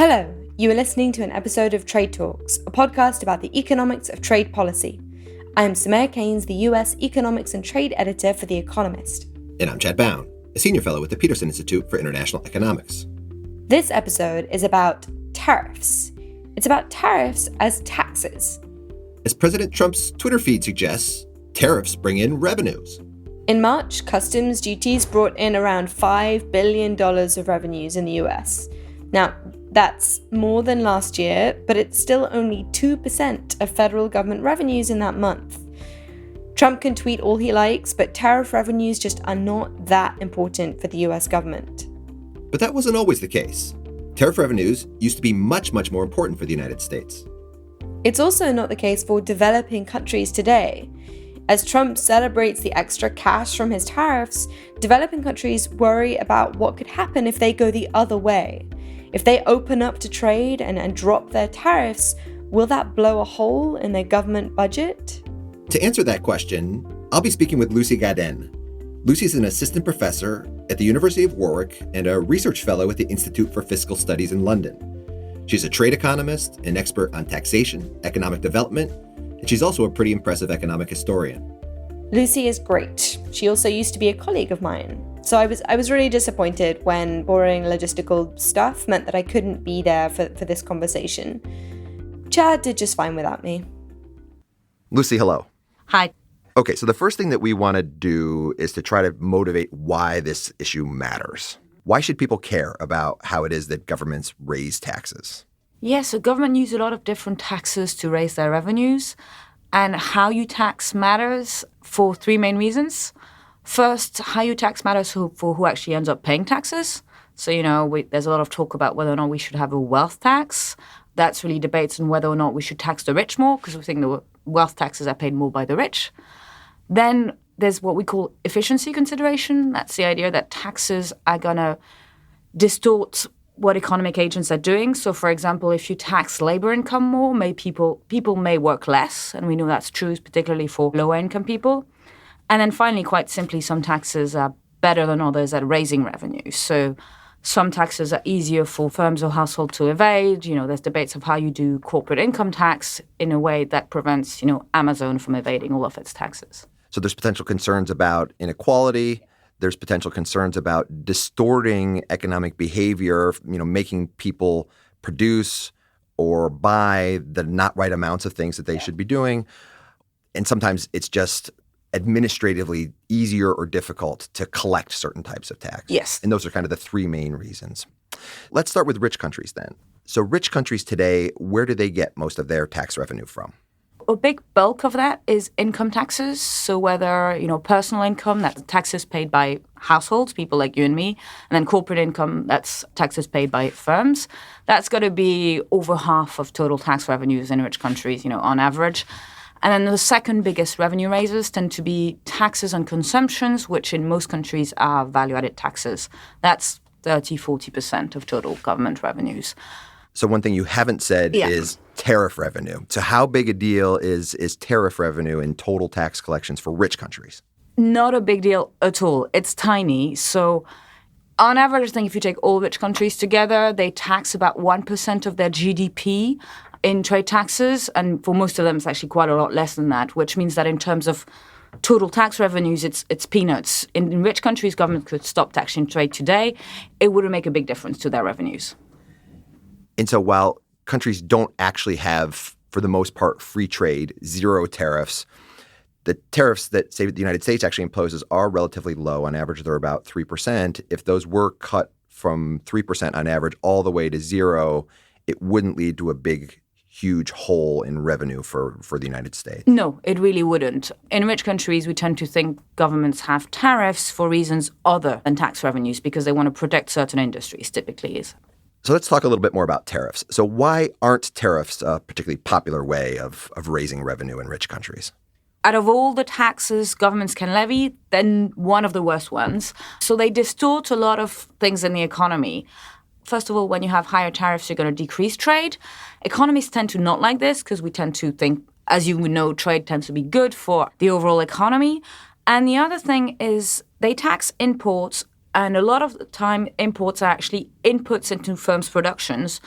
Hello, you are listening to an episode of Trade Talks, a podcast about the economics of trade policy. I am Samir Keynes, the US Economics and Trade Editor for The Economist. And I'm Chad Bown, a senior fellow with the Peterson Institute for International Economics. This episode is about tariffs. It's about tariffs as taxes. As President Trump's Twitter feed suggests, tariffs bring in revenues. In March, customs duties brought in around $5 billion of revenues in the US. Now, that's more than last year, but it's still only 2% of federal government revenues in that month. Trump can tweet all he likes, but tariff revenues just are not that important for the US government. But that wasn't always the case. Tariff revenues used to be much more important for the United States. It's also not the case for developing countries today. As Trump celebrates the extra cash from his tariffs, developing countries worry about what could happen if they go the other way. If they open up to trade and drop their tariffs, will that blow a hole in their government budget? To answer that question, I'll be speaking with Lucie Gadenne. Lucie's an assistant professor at the University of Warwick and a research fellow at the Institute for Fiscal Studies in London. She's a trade economist, an expert on taxation, economic development, and she's also a pretty impressive economic historian. Lucie is great. She also used to be a colleague of mine. So I was really disappointed when boring logistical stuff meant that I couldn't be there for this conversation. Chad did just fine without me. Lucie, hello. Hi. Okay, so the first thing that we want to do is to try to motivate why this issue matters. Why should people care about how it is that governments raise taxes? Yeah, so government use a lot of different taxes to raise their revenues. And how you tax matters for three main reasons. First, how you tax matters for who actually ends up paying taxes. So, there's a lot of talk about whether or not we should have a wealth tax. That's really debates on whether or not we should tax the rich more, because we think the wealth taxes are paid more by the rich. Then there's what we call efficiency consideration. That's the idea that taxes are going to distort what economic agents are doing. So, for example, if you tax labor income more, people may work less, and we know that's true, particularly for lower income people. And then finally, quite simply, some taxes are better than others at raising revenue. So some taxes are easier for firms or households to evade. There's debates of how you do corporate income tax in a way that prevents, Amazon from evading all of its taxes. So there's potential concerns about inequality. There's potential concerns about distorting economic behavior, making people produce or buy the not right amounts of things that they should be doing. And sometimes it's just administratively easier or difficult to collect certain types of tax. Yes. And those are kind of the three main reasons. Let's start with rich countries then. So rich countries today, where do they get most of their tax revenue from? A big bulk of that is income taxes. So whether, personal income, that's taxes paid by households, people like you and me, and then corporate income, that's taxes paid by firms. That's got to be over half of total tax revenues in rich countries, on average. And then the second biggest revenue raisers tend to be taxes on consumptions, which in most countries are value-added taxes. That's 30-40% of total government revenues. So one thing you haven't said is tariff revenue. So how big a deal is tariff revenue in total tax collections for rich countries? Not a big deal at all. It's tiny. So on average, I think if you take all rich countries together, they tax about 1% of their GDP in trade taxes, and for most of them, it's actually quite a lot less than that, which means that in terms of total tax revenues, it's peanuts. In rich countries, government could stop taxing trade today. It wouldn't make a big difference to their revenues. And so while countries don't actually have, for the most part, free trade, zero tariffs, the tariffs that, say, the United States actually imposes are relatively low. On average, they're about 3%. If those were cut from 3% on average all the way to zero, it wouldn't lead to a big huge hole in revenue for the United States. No, it really wouldn't. In rich countries, we tend to think governments have tariffs for reasons other than tax revenues because they want to protect certain industries, typically is. So let's talk a little bit more about tariffs. So why aren't tariffs a particularly popular way of raising revenue in rich countries? Out of all the taxes governments can levy, then one of the worst ones. So they distort a lot of things in the economy. First of all, when you have higher tariffs, you're going to decrease trade. Economists tend to not like this because we tend to think, as you know, trade tends to be good for the overall economy. And the other thing is they tax imports And a lot of the time, imports are actually inputs into firms' productions.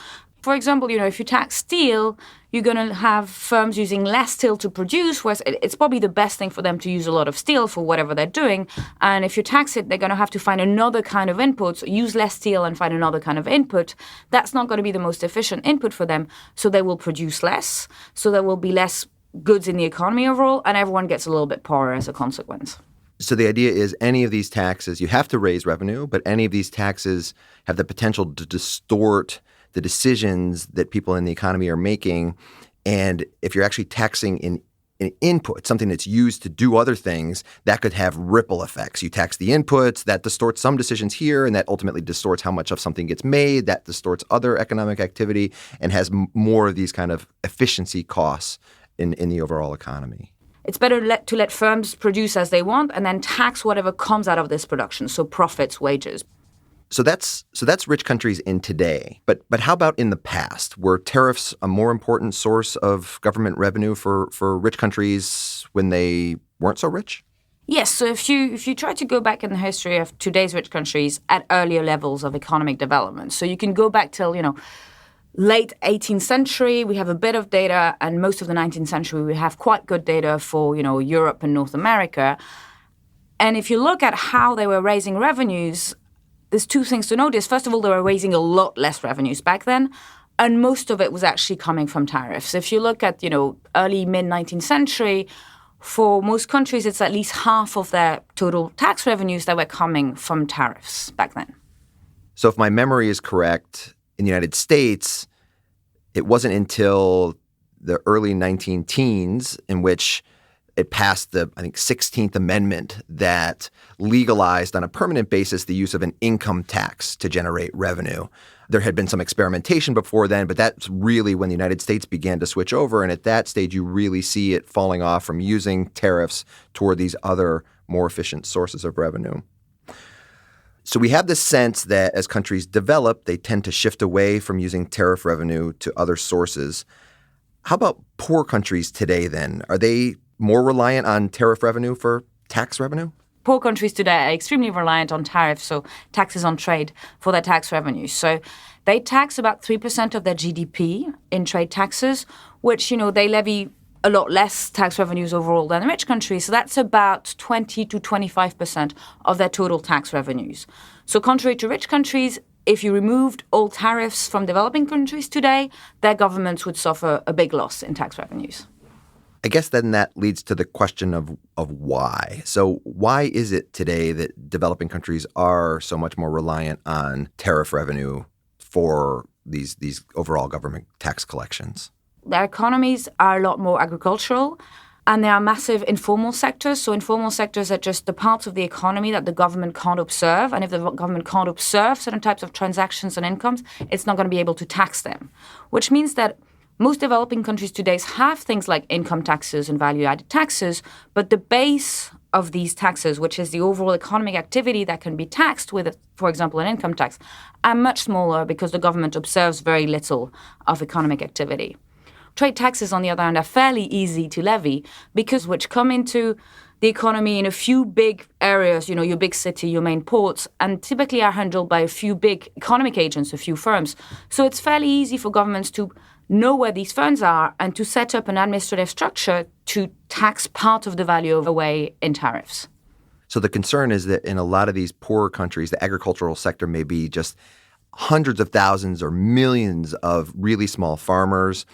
For example, if you tax steel, you're going to have firms using less steel to produce, whereas it's probably the best thing for them to use a lot of steel for whatever they're doing. And if you tax it, they're going to have to find another kind of input, use less steel and find another kind of input. That's not going to be the most efficient input for them. So they will produce less. So there will be less goods in the economy overall, and everyone gets a little bit poorer as a consequence. So the idea is any of these taxes, you have to raise revenue, but any of these taxes have the potential to distort the decisions that people in the economy are making. And if you're actually taxing an input, something that's used to do other things, that could have ripple effects. You tax the inputs, that distorts some decisions here, and that ultimately distorts how much of something gets made, that distorts other economic activity, and has more of these kind of efficiency costs in the overall economy. It's better to let firms produce as they want and then tax whatever comes out of this production, so profits, wages. So that's rich countries in today. But how about in the past? Were tariffs a more important source of government revenue for rich countries when they weren't so rich? Yes. So if you try to go back in the history of today's rich countries at earlier levels of economic development, so you can go back till late 18th century, we have a bit of data, and most of the 19th century, we have quite good data for, Europe and North America. And if you look at how they were raising revenues, there's two things to notice. First of all, they were raising a lot less revenues back then, and most of it was actually coming from tariffs. If you look at, early, mid-19th century, for most countries, it's at least half of their total tax revenues that were coming from tariffs back then. So if my memory is correct, in the United States, it wasn't until the early 19-teens in which it passed the, 16th Amendment that legalized on a permanent basis the use of an income tax to generate revenue. There had been some experimentation before then, but that's really when the United States began to switch over. And at that stage, you really see it falling off from using tariffs toward these other more efficient sources of revenue. So we have this sense that as countries develop, they tend to shift away from using tariff revenue to other sources. How about poor countries today then? Are they more reliant on tariff revenue for tax revenue? Poor countries today are extremely reliant on tariffs, so taxes on trade, for their tax revenues. So they tax about 3% of their GDP in trade taxes, which, they levy a lot less tax revenues overall than the rich countries. So that's about 20 to 25% of their total tax revenues. So contrary to rich countries, if you removed all tariffs from developing countries today, their governments would suffer a big loss in tax revenues. I guess then that leads to the question of why. So why is it today that developing countries are so much more reliant on tariff revenue for these overall government tax collections? Their economies are a lot more agricultural, and there are massive informal sectors. So informal sectors are just the parts of the economy that the government can't observe. And if the government can't observe certain types of transactions and incomes, it's not going to be able to tax them, which means that most developing countries today have things like income taxes and value-added taxes, but the base of these taxes, which is the overall economic activity that can be taxed with, for example, an income tax, are much smaller because the government observes very little of economic activity. Trade taxes, on the other hand, are fairly easy to levy because which come into the economy in a few big areas, your big city, your main ports, and typically are handled by a few big economic agents, a few firms. So it's fairly easy for governments to know where these firms are and to set up an administrative structure to tax part of the value away in tariffs. So the concern is that in a lot of these poorer countries, the agricultural sector may be just hundreds of thousands or millions of really small farmers.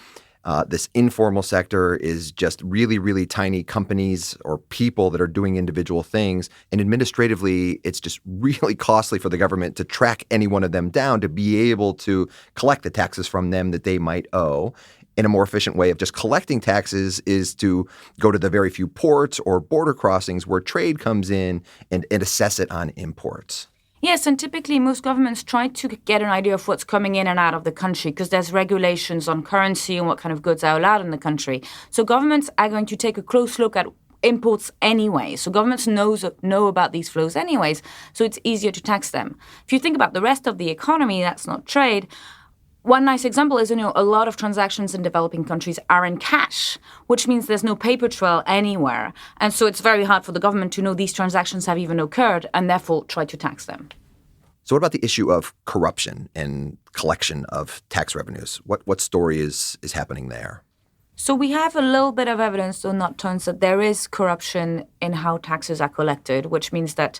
This informal sector is just really, really tiny companies or people that are doing individual things. And administratively, it's just really costly for the government to track any one of them down to be able to collect the taxes from them that they might owe. And a more efficient way of just collecting taxes is to go to the very few ports or border crossings where trade comes in and assess it on imports. Yes, and typically most governments try to get an idea of what's coming in and out of the country because there's regulations on currency and what kind of goods are allowed in the country. So governments are going to take a close look at imports anyway. So governments know about these flows anyways, so it's easier to tax them. If you think about the rest of the economy, that's not trade. One nice example is, a lot of transactions in developing countries are in cash, which means there's no paper trail anywhere. And so it's very hard for the government to know these transactions have even occurred and therefore try to tax them. So what about the issue of corruption and collection of tax revenues? What story is happening there? So we have a little bit of evidence, though not tons, that there is corruption in how taxes are collected, which means that,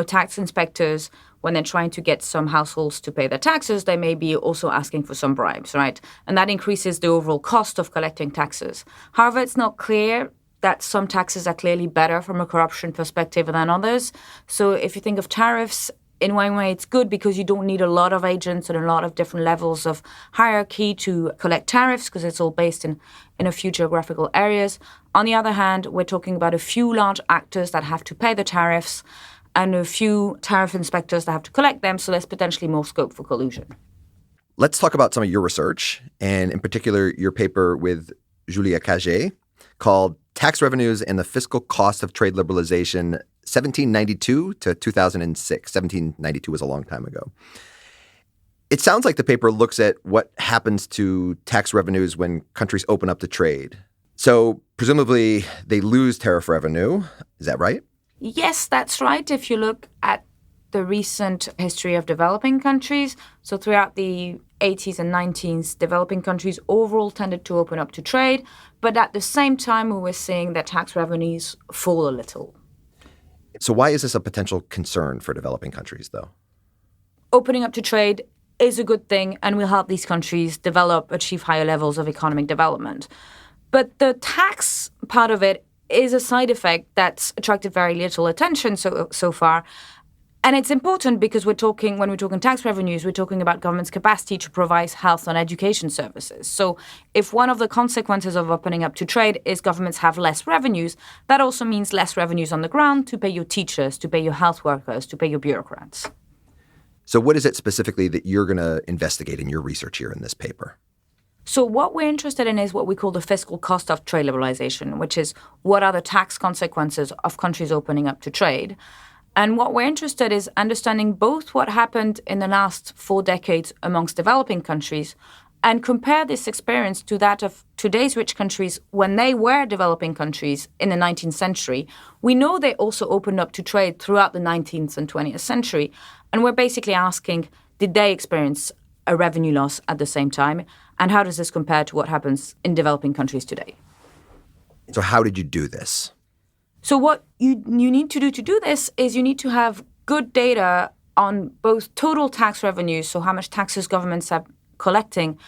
tax inspectors, when they're trying to get some households to pay their taxes, they may be also asking for some bribes, right? And that increases the overall cost of collecting taxes. However, it's not clear that some taxes are clearly better from a corruption perspective than others. So if you think of tariffs, in one way, it's good because you don't need a lot of agents and a lot of different levels of hierarchy to collect tariffs because it's all based in a few geographical areas. On the other hand, we're talking about a few large actors that have to pay the tariffs and a few tariff inspectors that have to collect them, so there's potentially more scope for collusion. Let's talk about some of your research, and in particular, your paper with Lucie Gadenne called Tax Revenues and the Fiscal Cost of Trade Liberalization 1792 to 2006. 1792 was a long time ago. It sounds like the paper looks at what happens to tax revenues when countries open up to trade. So presumably they lose tariff revenue. Is that right? Yes, that's right. If you look at the recent history of developing countries, so throughout the 80s and 90s, developing countries overall tended to open up to trade. But at the same time, we were seeing that tax revenues fall a little. So why is this a potential concern for developing countries, though? Opening up to trade is a good thing and will help these countries develop, achieve higher levels of economic development. But the tax part of it is a side effect that's attracted very little attention so far. And it's important because when we're talking tax revenues, we're talking about government's capacity to provide health and education services. So if one of the consequences of opening up to trade is governments have less revenues, that also means less revenues on the ground to pay your teachers, to pay your health workers, to pay your bureaucrats. So what is it specifically that you're going to investigate in your research here in this paper? So what we're interested in is what we call the fiscal cost of trade liberalization, which is what are the tax consequences of countries opening up to trade. And what we're interested in is understanding both what happened in the last 4 decades amongst developing countries and compare this experience to that of today's rich countries when they were developing countries in the 19th century. We know they also opened up to trade throughout the 19th and 20th century. And we're basically asking, did they experience a revenue loss at the same time? And how does this compare to what happens in developing countries today? So how did you do this? So what you need to do this is you need to have good data on both total tax revenues, so how much taxes governments are collecting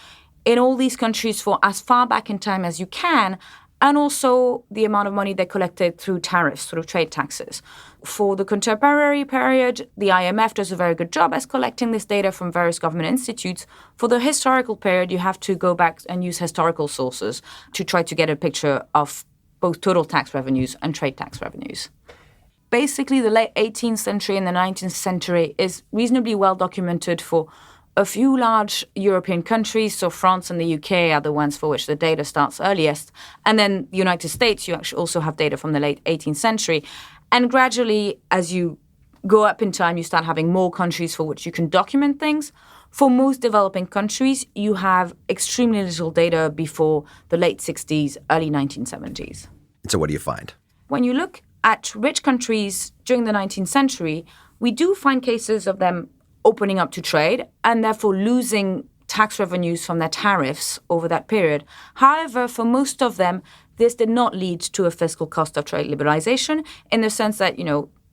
in all these countries for as far back in time as you can, and also the amount of money they collected through tariffs, through trade taxes. For the contemporary period, the IMF does a very good job as collecting this data from various government institutes. For the historical period, you have to go back and use historical sources to try to get a picture of both total tax revenues and trade tax revenues. Basically, the late 18th century and the 19th century is reasonably well documented for a few large European countries. So France and the UK are the ones for which the data starts earliest. And then the United States, you actually also have data from the late 18th century. And gradually, as you go up in time, you start having more countries for which you can document things. For most developing countries, you have extremely little data before the late 60s, early 1970s. So what do you find? When you look at rich countries during the 19th century, we do find cases of them opening up to trade and therefore losing tax revenues from their tariffs over that period. However, for most of them, this did not lead to a fiscal cost of trade liberalization in the sense that,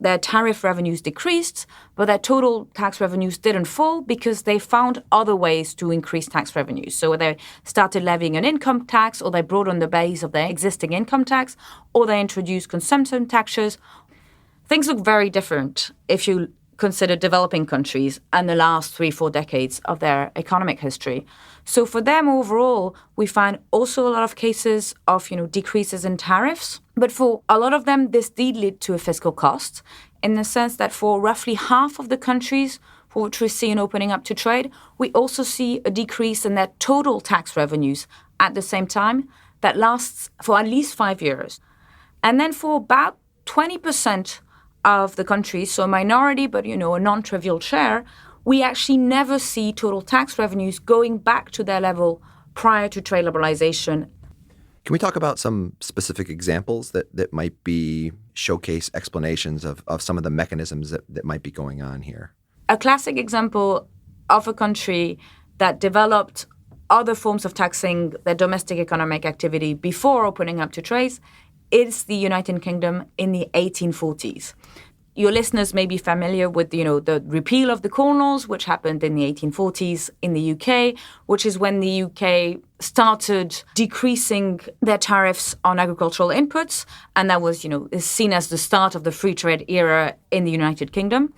their tariff revenues decreased, but their total tax revenues didn't fall because they found other ways to increase tax revenues. So they started levying an income tax, or they broadened the base of their existing income tax, or they introduced consumption taxes. Things look very different if you consider developing countries and the last 3-4 decades of their economic history. So for them overall, we find also a lot of cases of decreases in tariffs. But for a lot of them, this did lead to a fiscal cost in the sense that for roughly half of the countries for which we see an opening up to trade, we also see a decrease in their total tax revenues at the same time that lasts for at least 5 years. And then for about 20% of the countries, so a minority, but a non-trivial share, we actually never see total tax revenues going back to their level prior to trade liberalization. Can we talk about some specific examples that might be showcase explanations of some of the mechanisms that might be going on here? a classic example of a country that developed other forms of taxing their domestic economic activity before opening up to trade is the United Kingdom in the 1840s. Your listeners may be familiar with, the repeal of the Corn Laws, which happened in the 1840s in the UK, which is when the UK started decreasing their tariffs on agricultural inputs. And that was, is seen as the start of the free trade era in the United Kingdom.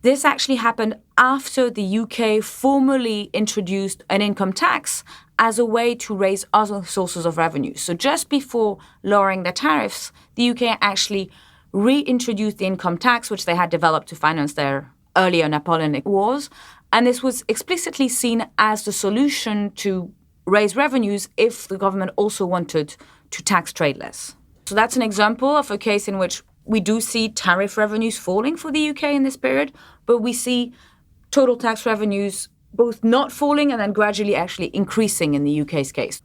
This actually happened after the UK formally introduced an income tax as a way to raise other sources of revenue. So just before lowering their tariffs, the UK actually reintroduced the income tax, which they had developed to finance their earlier Napoleonic wars. And this was explicitly seen as the solution to raise revenues if the government also wanted to tax trade less. So that's an example of a case in which we do see tariff revenues falling for the UK in this period, but we see total tax revenues both not falling and then gradually actually increasing in the UK's case.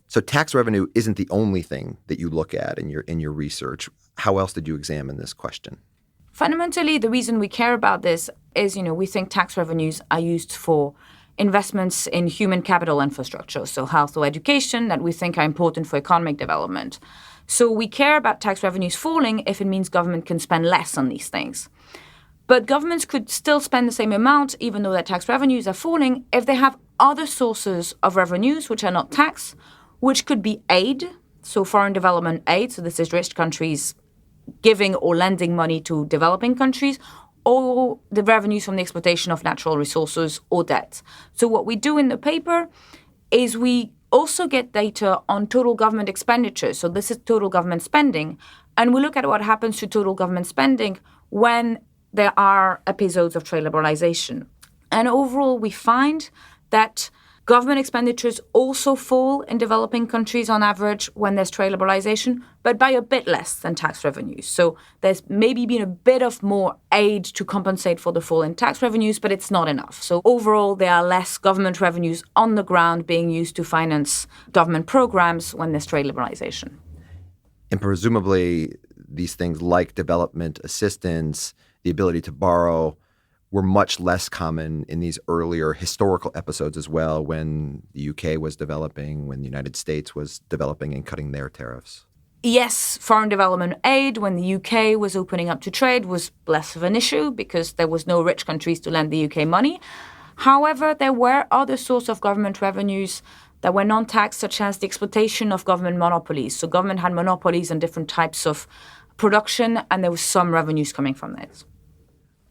So tax revenue isn't the only thing that you look at in your research. How else did you examine this question? Fundamentally, the reason we care about this is, we think tax revenues are used for investments in human capital infrastructure, so health or education, that we think are important for economic development. So we care about tax revenues falling if it means government can spend less on these things. But governments could still spend the same amount, even though their tax revenues are falling, if they have other sources of revenues which are not tax, which could be aid, so foreign development aid, so this is rich countries giving or lending money to developing countries, or the revenues from the exploitation of natural resources or debt. So what we do in the paper is we also get data on total government expenditure. So this is total government spending. And we look at what happens to total government spending when there are episodes of trade liberalization. And overall, we find that government expenditures also fall in developing countries on average when there's trade liberalization, but by a bit less than tax revenues. So there's maybe been a bit of more aid to compensate for the fall in tax revenues, but it's not enough. So overall, there are less government revenues on the ground being used to finance government programs when there's trade liberalization. And presumably these things like development assistance, the ability to borrow, were much less common in these earlier historical episodes as well, when the UK was developing, when the United States was developing and cutting their tariffs. Yes, foreign development aid when the UK was opening up to trade was less of an issue because there was no rich countries to lend the UK money. However, there were other sources of government revenues that were non-tax, such as the exploitation of government monopolies. So government had monopolies on different types of production, and there was some revenues coming from that.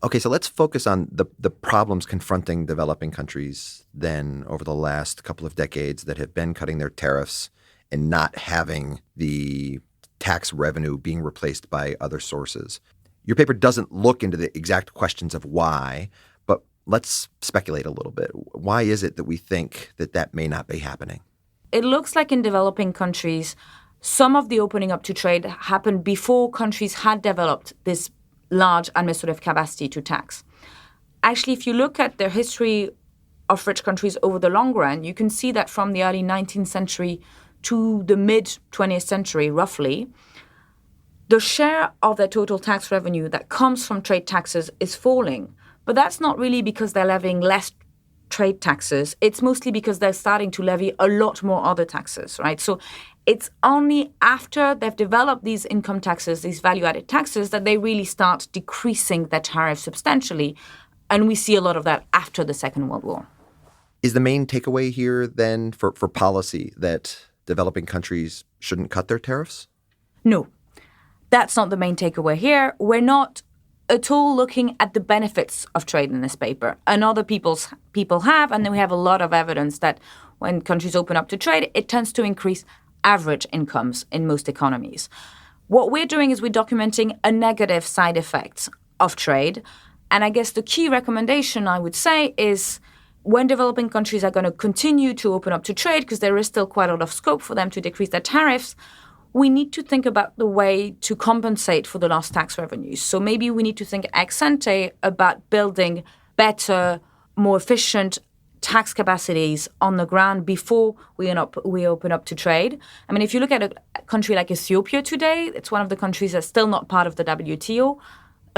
Okay, so let's focus on the problems confronting developing countries then over the last couple of decades that have been cutting their tariffs and not having the tax revenue being replaced by other sources. Your paper doesn't look into the exact questions of why, but let's speculate a little bit. Why is it that we think that may not be happening? It looks like in developing countries, some of the opening up to trade happened before countries had developed this large administrative capacity to tax. Actually, if you look at the history of rich countries over the long run, you can see that from the early 19th century to the mid-20th century, roughly, the share of their total tax revenue that comes from trade taxes is falling. But that's not really because they're levying less trade taxes. It's mostly because they're starting to levy a lot more other taxes, right? So it's only after they've developed these income taxes, these value-added taxes, that they really start decreasing their tariffs substantially. And we see a lot of that after the Second World War. Is the main takeaway here then for policy that developing countries shouldn't cut their tariffs? No, that's not the main takeaway here. We're not at all looking at the benefits of trade in this paper. And other people have, and then we have a lot of evidence that when countries open up to trade, it tends to increase average incomes in most economies. What we're doing is we're documenting a negative side effect of trade. And I guess the key recommendation I would say is when developing countries are going to continue to open up to trade, because there is still quite a lot of scope for them to decrease their tariffs, we need to think about the way to compensate for the lost tax revenues. So maybe we need to think ex ante about building better, more efficient tax capacities on the ground before we open up to trade. I mean, if you look at a country like Ethiopia today, it's one of the countries that's still not part of the WTO.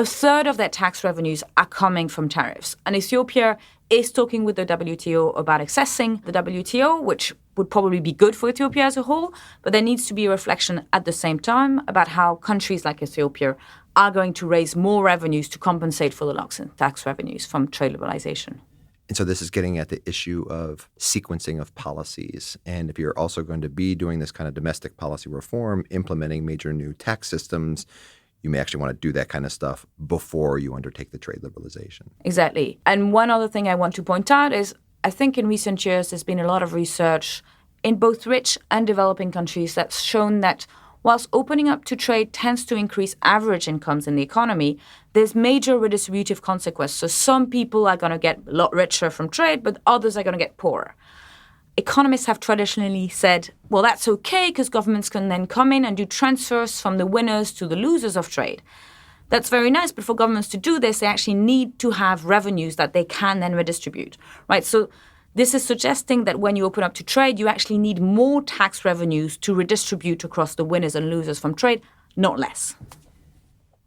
a third of their tax revenues are coming from tariffs. And Ethiopia is talking with the WTO about accessing the WTO, which would probably be good for Ethiopia as a whole. But there needs to be a reflection at the same time about how countries like Ethiopia are going to raise more revenues to compensate for the loss in tax revenues from trade liberalization. And so this is getting at the issue of sequencing of policies. And if you're also going to be doing this kind of domestic policy reform, implementing major new tax systems, you may actually want to do that kind of stuff before you undertake the trade liberalization. Exactly. And one other thing I want to point out is I think in recent years there's been a lot of research in both rich and developing countries that's shown that whilst opening up to trade tends to increase average incomes in the economy, there's major redistributive consequences. So some people are going to get a lot richer from trade, but others are going to get poorer. Economists have traditionally said, well, that's okay because governments can then come in and do transfers from the winners to the losers of trade. That's very nice, but for governments to do this, they actually need to have revenues that they can then redistribute, right? So this is suggesting that when you open up to trade, you actually need more tax revenues to redistribute across the winners and losers from trade, not less.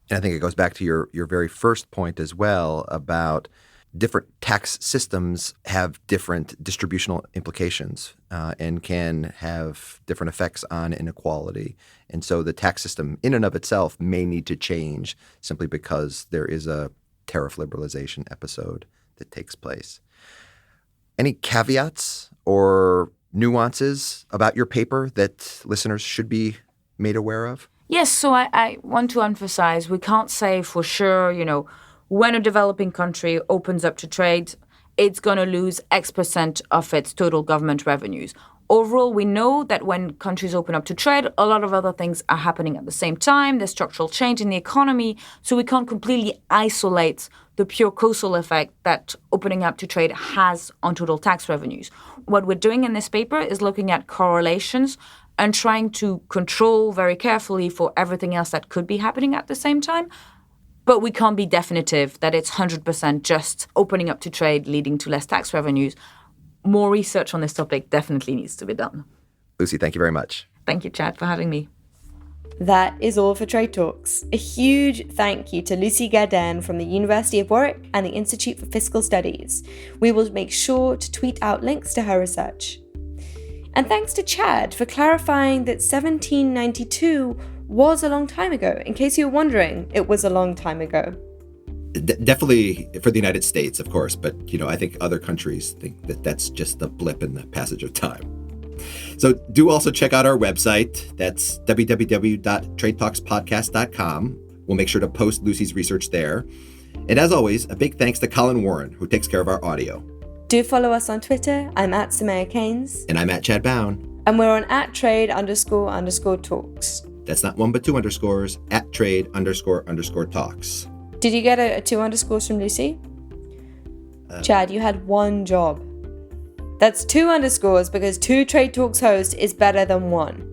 And I think it goes back to your very first point as well about different tax systems have different distributional implications and can have different effects on inequality. And so the tax system in and of itself may need to change simply because there is a tariff liberalization episode that takes place. Any caveats or nuances about your paper that listeners should be made aware of? Yes, so I want to emphasize we can't say for sure, when a developing country opens up to trade, it's going to lose X percent of its total government revenues. Overall, we know that when countries open up to trade, a lot of other things are happening at the same time. There's structural change in the economy, so we can't completely isolate the pure causal effect that opening up to trade has on total tax revenues. What we're doing in this paper is looking at correlations and trying to control very carefully for everything else that could be happening at the same time. But we can't be definitive that it's 100% just opening up to trade leading to less tax revenues. More research on this topic definitely needs to be done. Lucie, thank you very much. Thank you, Chad, for having me. That is all for Trade Talks. A huge thank you to Lucie Gadenne from the University of Warwick and the Institute for Fiscal Studies. We will make sure to tweet out links to her research. And thanks to Chad for clarifying that 1792 was a long time ago. In case you were wondering, it was a long time ago. Definitely for the United States, of course, but I think other countries think that that's just a blip in the passage of time. So do also check out our website. That's www.tradetalkspodcast.com. We'll make sure to post Lucie's research there. And as always, a big thanks to Colin Warren, who takes care of our audio. Do follow us on Twitter. I'm at Samaya Keynes. And I'm at Chad Bown. And we're on @trade__talks. That's not one but two underscores, @trade__talks. Did you get a 2 underscores from Lucie? Chad, you had one job. That's 2 underscores because 2 Trade Talks hosts is better than 1.